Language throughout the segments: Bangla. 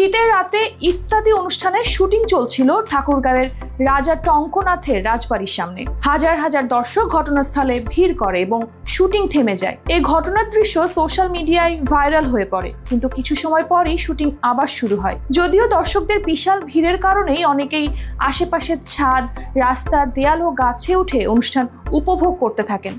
শীতের রাতে ইত্যাদি অনুষ্ঠানের শুটিং চলছিল ঠাকুরগাঁওয়ের রাজা টঙ্কনাথের রাজবাড়ির সামনে। হাজার হাজার দর্শক ঘটনাস্থলে ভিড় করে এবং শুটিং থেমে যায়। এই ঘটনার দৃশ্য সোশ্যাল মিডিয়ায় ভাইরাল হয়ে পড়ে, কিন্তু কিছু সময় পরেই শুটিং আবার শুরু হয়। যদিও দর্শকদের বিশাল ভিড়ের কারণেই অনেকেই আশেপাশের ছাদ, রাস্তা, দেয়াল ও গাছে উঠে অনুষ্ঠান উপভোগ করতে থাকেন।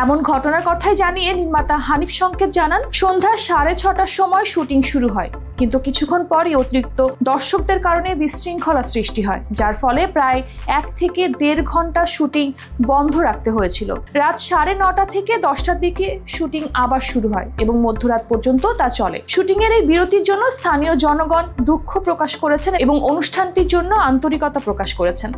এমন ঘটনার কথাই জানিয়ে নির্মাতা হানিফ সংকেত জানান, সন্ধ্যা 6:30টার সময় শুটিং শুরু হয়, কিন্তু কিছুক্ষণ পরই অতিরিক্ত দর্শকদের কারণে বিশৃঙ্খলা সৃষ্টি হয়, যার ফলে প্রায় 1 থেকে 1.5 ঘন্টা শুটিং বন্ধ রাখতে হয়েছিল। রাত 9:30 থেকে 10টার দিকে শুটিং আবার শুরু হয় এবং মধ্যরাত পর্যন্ত তা চলে। শুটিং এর এই বিরতির জন্য স্থানীয় জনগণ দুঃখ প্রকাশ করেছেন এবং অনুষ্ঠানটির জন্য আন্তরিকতা প্রকাশ করেছেন।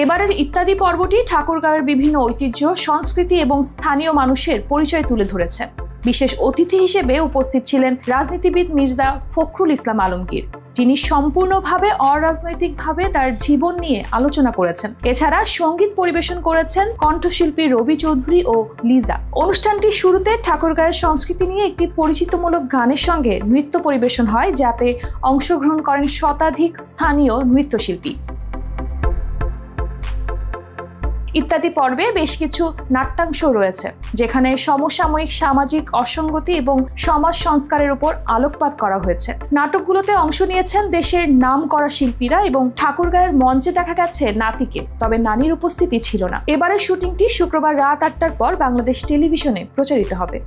এবারের ইত্যাদি পর্বটি ঠাকুরগাঁওয়ের বিভিন্ন ঐতিহ্য, সংস্কৃতি এবং স্থানীয় মানুষের পরিচয় তুলে ধরেছে। বিশেষ অতিথি হিসেবে উপস্থিত ছিলেন রাজনীতিবিদ মির্জা ফখরুল ইসলাম আলমগীর, যিনি সম্পূর্ণভাবে অরাজনৈতিকভাবে তার জীবন নিয়ে আলোচনা করেছেন। এছাড়া সঙ্গীত পরিবেশন করেছেন কণ্ঠশিল্পী রবি চৌধুরী ও লিজা। অনুষ্ঠানটির শুরুতে ঠাকুরগাঁওয়ের সংস্কৃতি নিয়ে একটি পরিচিতমূলক গানের সঙ্গে নৃত্য পরিবেশন হয়, যাতে অংশগ্রহণ করেন শতাধিক স্থানীয় নৃত্যশিল্পী। ইত্যাদি পর্বে বেশ কিছু নাট্যাংশ রয়েছে, যেখানে সমসাময়িক সামাজিক অসঙ্গতি এবং সমাজ সংস্কারের উপর আলোকপাত করা হয়েছে। নাটকগুলোতে অংশ নিয়েছেন দেশের নামকরা শিল্পীরা এবং ঠাকুরগাঁওয়ের মঞ্চে দেখা গেছে নাতিকে, তবে নানির উপস্থিতি ছিল না। এবারের শুটিংটি শুক্রবার রাত 8টার পর বাংলাদেশ টেলিভিশনে প্রচারিত হবে।